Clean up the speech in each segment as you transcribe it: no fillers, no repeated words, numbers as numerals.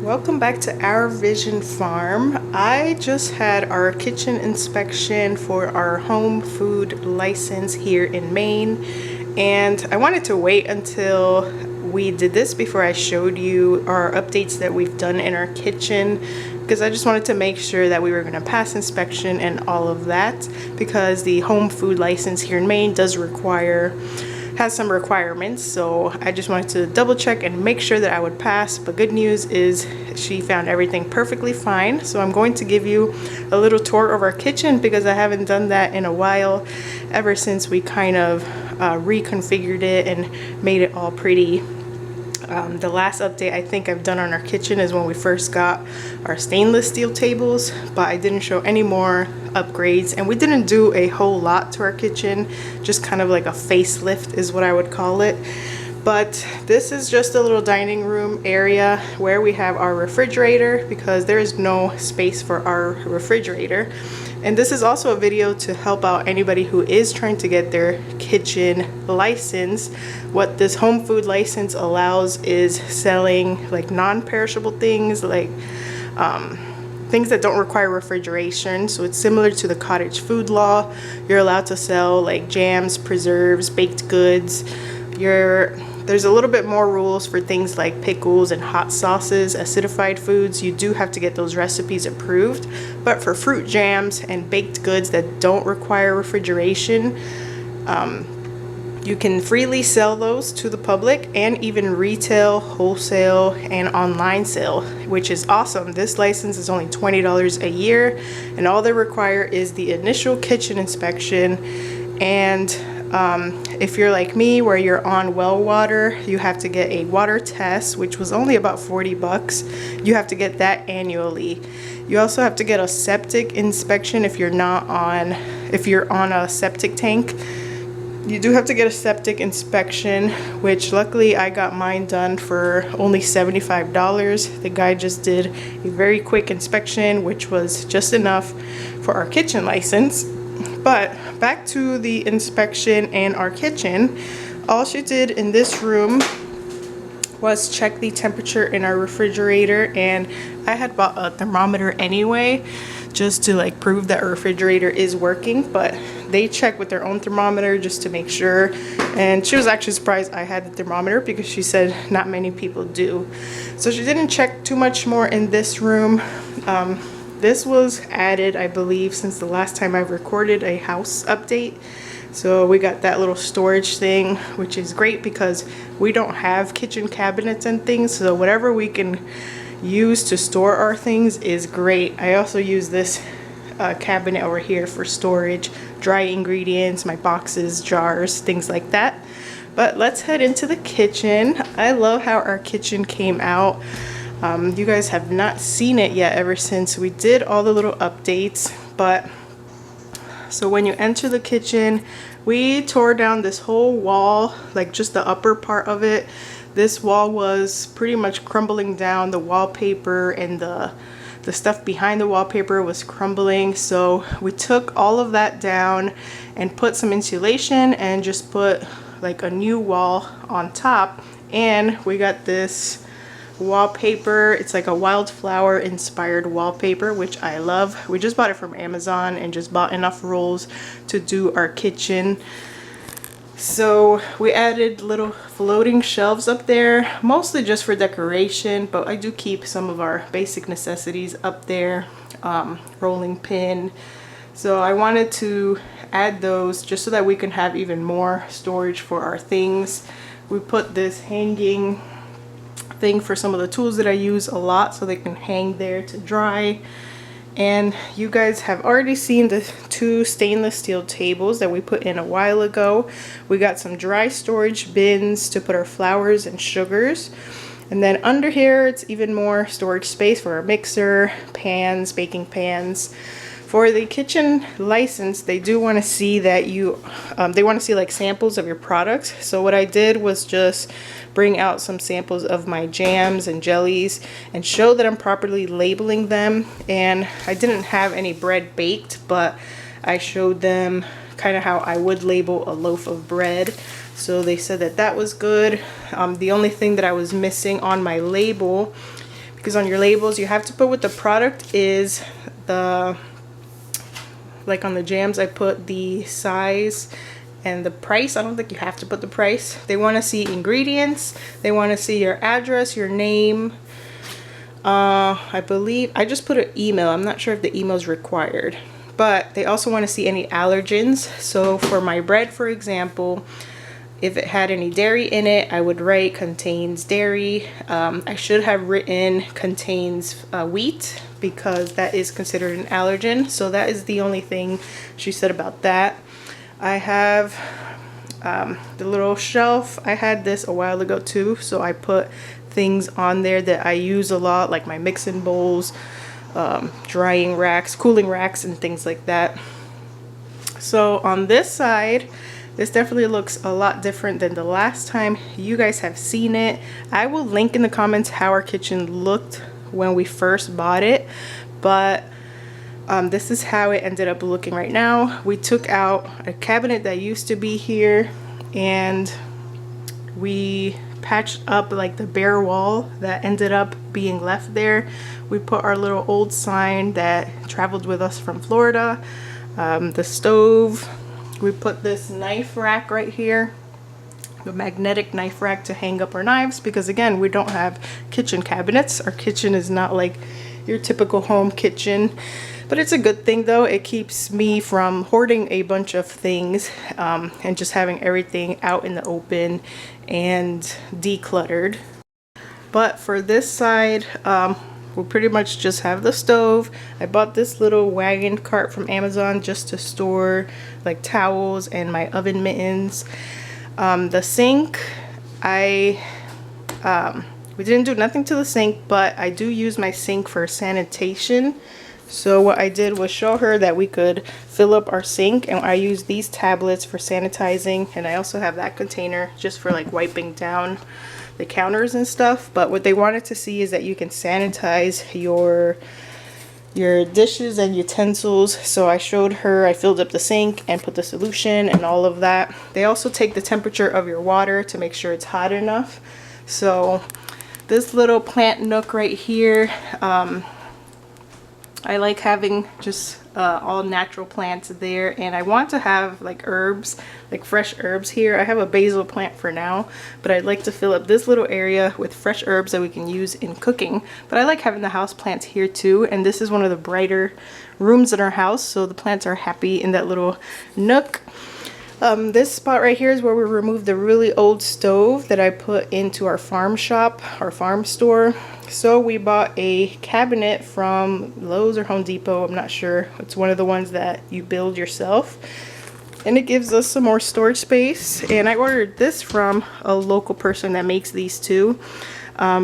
Welcome back to Our Vision Farm. I just had our kitchen inspection for our home food license here in Maine, and I wanted to wait until we did this before I showed you our updates that we've done in our kitchen, because I just wanted to make sure that we were going to pass inspection and all of that, because the home food license here in Maine has some requirements. So I just wanted to double check and make sure that I would pass. But good news is she found everything perfectly fine. So I'm going to give you a little tour of our kitchen, because I haven't done that in a while, ever since we kind of reconfigured it and made it all pretty. The last update I think I've done on our kitchen is when we first got our stainless steel tables, but I didn't show any more upgrades, and we didn't do a whole lot to our kitchen, just kind of like a facelift is what I would call it. But this is just a little dining room area where we have our refrigerator, because there is no space for our refrigerator. And this is also a video to help out anybody who is trying to get their kitchen license. What this home food license allows is selling like non-perishable things, like things that don't require refrigeration. So it's similar to the cottage food law. You're allowed to sell like jams, preserves, baked goods. There's a little bit more rules for things like pickles and hot sauces, acidified foods. You do have to get those recipes approved. But for fruit jams and baked goods that don't require refrigeration, you can freely sell those to the public, and even retail, wholesale, and online sale, which is awesome. This license is only $20 a year, and all they require is the initial kitchen inspection. And if you're like me, where you're on well water, you have to get a water test, which was only about 40 bucks. You have to get that annually. You also have to get a septic inspection if you're on a septic tank. You do have to get a septic inspection, which luckily I got mine done for only $75. The guy just did a very quick inspection, which was just enough for our kitchen license. But back to the inspection and our kitchen. All she did in this room was check the temperature in our refrigerator, and I had bought a thermometer anyway, just to like prove that our refrigerator is working. But they check with their own thermometer just to make sure, and she was actually surprised I had the thermometer, because she said not many people do. So she didn't check too much more in this room. This was added, I believe, since the last time I've recorded a house update. So we got that little storage thing, which is great because we don't have kitchen cabinets and things. So whatever we can use to store our things is great. I also use this cabinet over here for storage, dry ingredients, my boxes, jars, things like that. But let's head into the kitchen. I love how our kitchen came out. You guys have not seen it yet ever since we did all the little updates. But so when you enter the kitchen, we tore down this whole wall, like just the upper part of it. This wall was pretty much crumbling down. The wallpaper and the stuff behind the wallpaper was crumbling. So we took all of that down and put some insulation and just put like a new wall on top. And we got this wallpaper. It's like a wildflower inspired wallpaper, which I love. We just bought it from Amazon and just bought enough rolls to do our kitchen. So we added little floating shelves up there, mostly just for decoration, but I do keep some of our basic necessities up there. Rolling pin. So I wanted to add those just so that we can have even more storage for our things. We put this hanging thing for some of the tools that I use a lot, so they can hang there to dry. And you guys have already seen the two stainless steel tables that we put in a while ago. We got some dry storage bins to put our flours and sugars. And then under here, it's even more storage space for our mixer, pans, baking pans. For the kitchen license, they do want to see that they want to see like samples of your products. So what I did was just bring out some samples of my jams and jellies and show that I'm properly labeling them. And I didn't have any bread baked, but I showed them kind of how I would label a loaf of bread. So they said that that was good. The only thing that I was missing on my label, because on your labels you have to put what the product is. Like on the jams I put the size and the price. I don't think you have to put the price. They want to see ingredients, they want to see your address, your name. I believe I just put an email. I'm not sure if the email is required, but they also want to see any allergens. So for my bread, for example, if it had any dairy in it, I would write contains dairy. I should have written contains wheat, because that is considered an allergen. So that is the only thing she said about that. I have the little shelf. I had this a while ago too, so I put things on there that I use a lot, like my mixing bowls, drying racks, cooling racks, and things like that. So on this side, this definitely looks a lot different than the last time you guys have seen it. I will link in the comments how our kitchen looked when we first bought it, but this is how it ended up looking right now. We took out a cabinet that used to be here, and we patched up like the bare wall that ended up being left there. We put our little old sign that traveled with us from Florida, the stove. We put this knife rack right here, the magnetic knife rack to hang up our knives, because again, we don't have kitchen cabinets. Our kitchen is not like your typical home kitchen, but it's a good thing though. It keeps me from hoarding a bunch of things and just having everything out in the open and decluttered. But for this side, we pretty much just have the stove. I bought this little wagon cart from Amazon just to store like towels and my oven mittens. The sink, we didn't do nothing to the sink, but I do use my sink for sanitation. So what I did was show her that we could fill up our sink, and I use these tablets for sanitizing, and I also have that container just for like wiping down the counters and stuff. But what they wanted to see is that you can sanitize your dishes and utensils. So I showed her, I filled up the sink and put the solution and all of that. They also take the temperature of your water to make sure it's hot enough. So this little plant nook right here, I like having just all natural plants there, and I want to have like herbs, like fresh herbs here. I have a basil plant for now, but I'd like to fill up this little area with fresh herbs that we can use in cooking. But I like having the house plants here too, and this is one of the brighter rooms in our house, so the plants are happy in that little nook. This spot right here is where we removed the really old stove that I put into our farm shop, our farm store. So we bought a cabinet from Lowe's or Home Depot, I'm not sure. It's one of the ones that you build yourself. And it gives us some more storage space. And I ordered this from a local person that makes these too,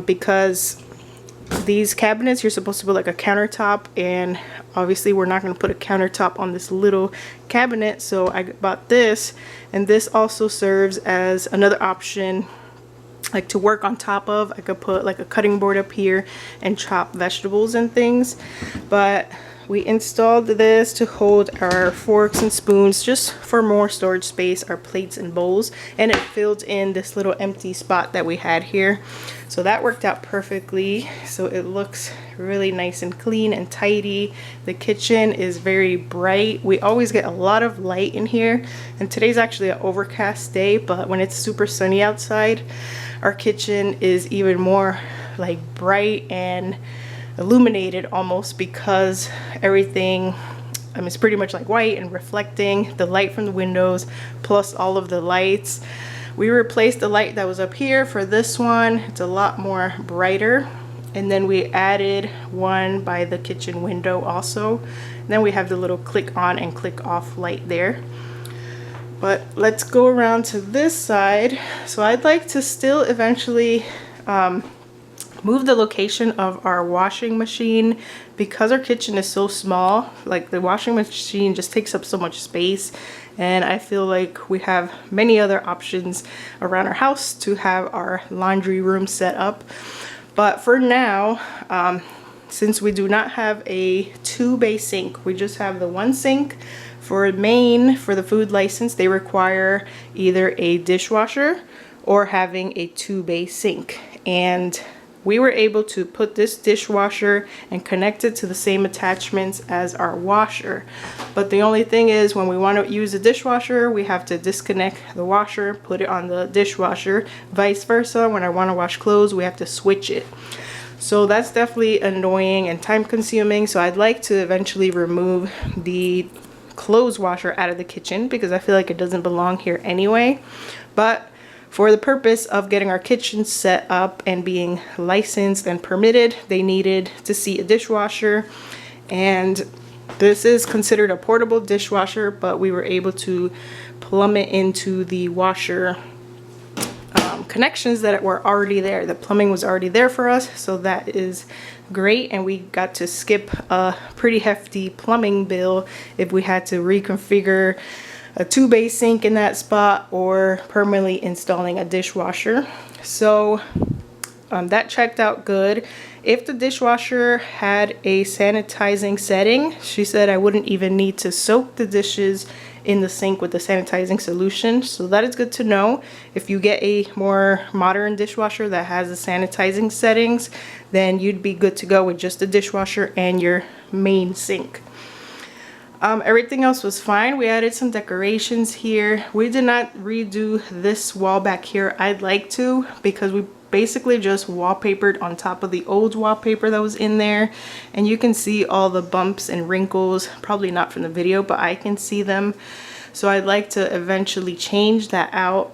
because these cabinets, you're supposed to put like a countertop, and obviously we're not going to put a countertop on this little cabinet. So I bought this, and this also serves as another option, like to work on top of. I could put like a cutting board up here and chop vegetables and things. But we installed this to hold our forks and spoons, just for more storage space, our plates and bowls, and it filled in this little empty spot that we had here. So that worked out perfectly. So it looks really nice and clean and tidy. The kitchen is very bright. We always get a lot of light in here, and today's actually an overcast day, but when it's super sunny outside, our kitchen is even more like bright and illuminated almost, because everything is pretty much like white and reflecting the light from the windows plus all of the lights. We replaced the light that was up here for this one. It's a lot more brighter, and then we added one by the kitchen window also. And then we have the little click on and click off light there. But let's go around to this side. So I'd like to still eventually move the location of our washing machine, because our kitchen is so small. Like the washing machine just takes up so much space, and I feel like we have many other options around our house to have our laundry room set up. But for now, since we do not have a 2-bay sink, we just have the 1 sink. For Maine, for the food license, they require either a dishwasher or having a 2-bay sink. And we were able to put this dishwasher and connect it to the same attachments as our washer. But the only thing is, when we want to use the dishwasher, we have to disconnect the washer, put it on the dishwasher. Vice versa, when I want to wash clothes, we have to switch it. So that's definitely annoying and time consuming. So I'd like to eventually remove the clothes washer out of the kitchen because I feel like it doesn't belong here anyway. But for the purpose of getting our kitchen set up and being licensed and permitted, they needed to see a dishwasher. And this is considered a portable dishwasher, but we were able to plumb it into the washer connections that were already there. The plumbing was already there for us, so that is great. And we got to skip a pretty hefty plumbing bill if we had to reconfigure a 2-bay sink in that spot or permanently installing a dishwasher. So that checked out good. If the dishwasher had a sanitizing setting, she said I wouldn't even need to soak the dishes in the sink with the sanitizing solution. So that is good to know. If you get a more modern dishwasher that has the sanitizing settings, then you'd be good to go with just the dishwasher and your main sink. Everything else was fine. We added some decorations here. We did not redo this wall back here. I'd like to, because we basically just wallpapered on top of the old wallpaper that was in there, and you can see all the bumps and wrinkles, probably not from the video, but I can see them. So I'd like to eventually change that out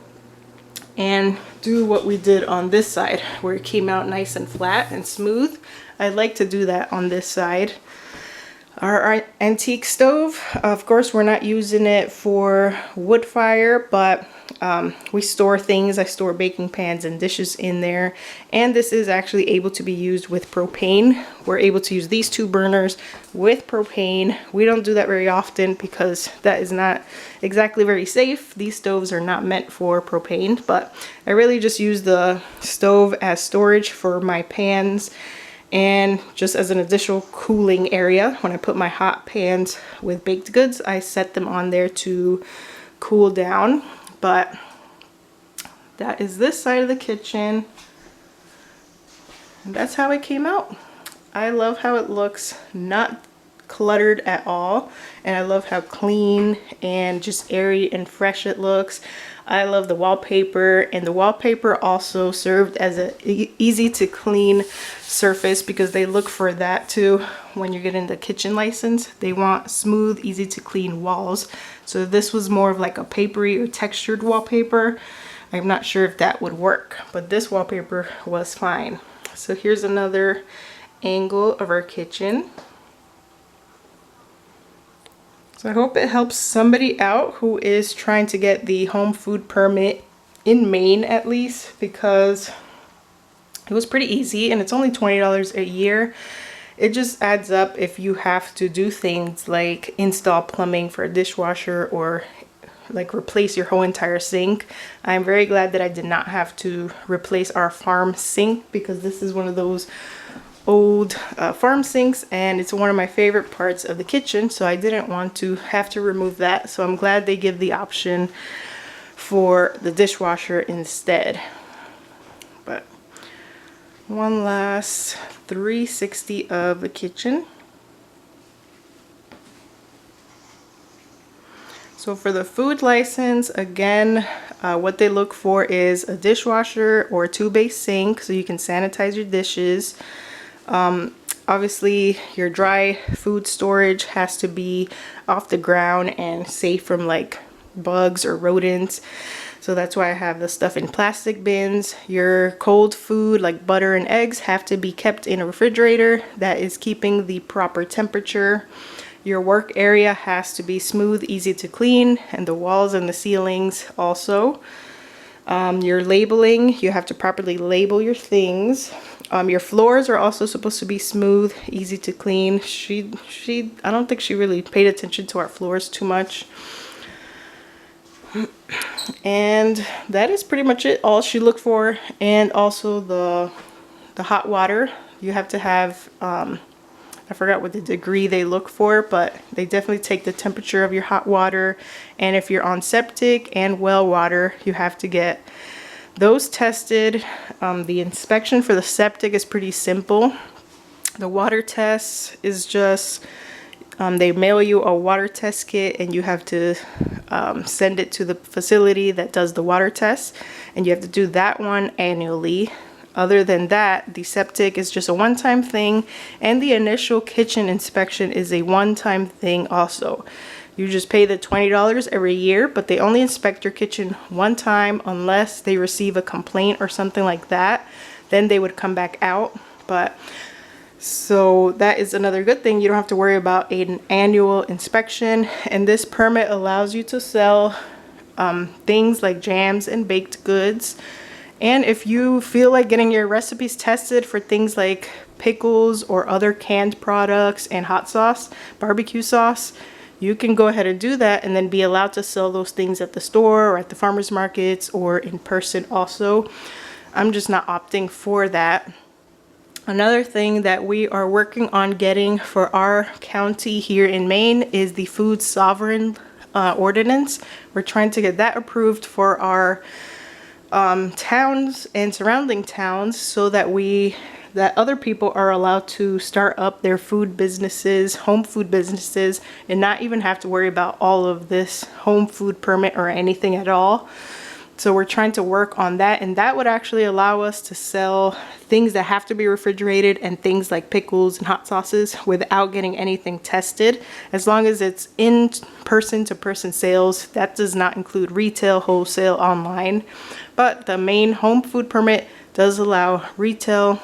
and do what we did on this side where it came out nice and flat and smooth. I'd like to do that on this side. Our antique stove, of course, we're not using it for wood fire, but we store things. I store baking pans and dishes in there, and this is actually able to be used with propane. We're able to use these 2 burners with propane. We don't do that very often because that is not exactly very safe. These stoves are not meant for propane, but I really just use the stove as storage for my pans and just as an additional cooling area. When I put my hot pans with baked goods, I set them on there to cool down. But that is this side of the kitchen, and that's how it came out. I love how it looks, not cluttered at all, and I love how clean and just airy and fresh it looks. I love the wallpaper, and the wallpaper also served as an easy to clean surface because they look for that too when you're getting the kitchen license. They want smooth, easy to clean walls. So this was more of like a papery or textured wallpaper. I'm not sure if that would work, but this wallpaper was fine. So here's another angle of our kitchen. So I hope it helps somebody out who is trying to get the home food permit in Maine, at least, because it was pretty easy and it's only $20 a year. It just adds up if you have to do things like install plumbing for a dishwasher or like replace your whole entire sink. I'm very glad that I did not have to replace our farm sink because this is one of those old farm sinks, and it's one of my favorite parts of the kitchen, so I didn't want to have to remove that. So I'm glad they give the option for the dishwasher instead. But one last 360 of the kitchen. So for the food license, again, what they look for is a dishwasher or a 2-bay sink so you can sanitize your dishes. Obviously your dry food storage has to be off the ground and safe from like bugs or rodents. So that's why I have the stuff in plastic bins. Your cold food like butter and eggs have to be kept in a refrigerator that is keeping the proper temperature. Your work area has to be smooth, easy to clean, and the walls and the ceilings also. Your labeling, you have to properly label your things. Your floors are also supposed to be smooth, easy to clean. I don't think she really paid attention to our floors too much. And that is pretty much it, all she looked for. And also the hot water, you have to have, I forgot what the degree they look for, but they definitely take the temperature of your hot water. And if you're on septic and well water, you have to get Those tested. The inspection for the septic is pretty simple. The water test is just they mail you a water test kit, and you have to send it to the facility that does the water test, and you have to do that one annually. Other than that, the septic is just a one-time thing, and the initial kitchen inspection is a one-time thing also. You just pay the $20 every year, but they only inspect your kitchen one time unless they receive a complaint or something like that. Then they would come back out. But so that is another good thing. You don't have to worry about an annual inspection, and this permit allows you to sell things like jams and baked goods. And if you feel like getting your recipes tested for things like pickles or other canned products and hot sauce, barbecue sauce, you can go ahead and do that and then be allowed to sell those things at the store or at the farmers markets or in person also. I'm just not opting for that. Another thing that we are working on getting for our county here in Maine is the Food Sovereignty Ordinance. We're trying to get that approved for our towns and surrounding towns, so that other people are allowed to start up their food businesses, home food businesses, and not even have to worry about all of this home food permit or anything at all. So we're trying to work on that, and that would actually allow us to sell things that have to be refrigerated and things like pickles and hot sauces without getting anything tested, as long as it's in person to person sales. That does not include retail, wholesale, online, but the Maine Home Food Permit does allow retail,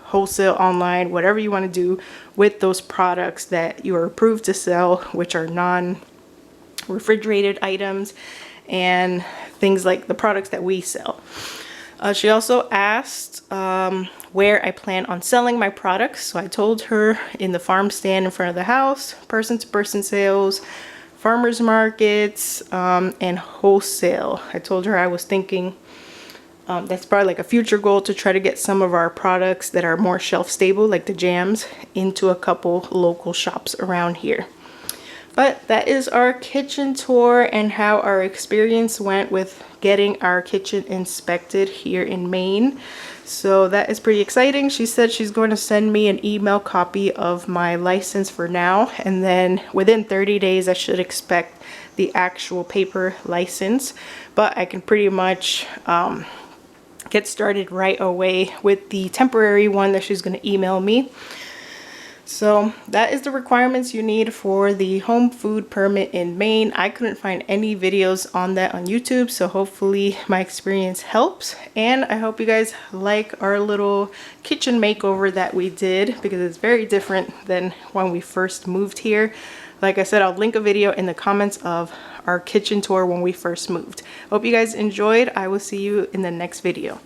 wholesale, online, whatever you want to do with those products that you are approved to sell, which are non-refrigerated items and things like the products that we sell. She also asked where I plan on selling my products. So I told her in the farm stand in front of the house, person-to-person sales, farmers markets, and wholesale. I told her I was thinking that's probably like a future goal, to try to get some of our products that are more shelf stable, like the jams, into a couple local shops around here. But that is our kitchen tour and how our experience went with getting our kitchen inspected here in Maine. So that is pretty exciting. She said she's going to send me an email copy of my license for now, and then within 30 days I should expect the actual paper license. But I can pretty much get started right away with the temporary one that she's going to email me. So that is the requirements you need for the home food permit in Maine. I couldn't find any videos on that on YouTube, so hopefully my experience helps. And I hope you guys like our little kitchen makeover that we did, because it's very different than when we first moved here. Like I said, I'll link a video in the comments of our kitchen tour when we first moved. Hope you guys enjoyed. I will see you in the next video.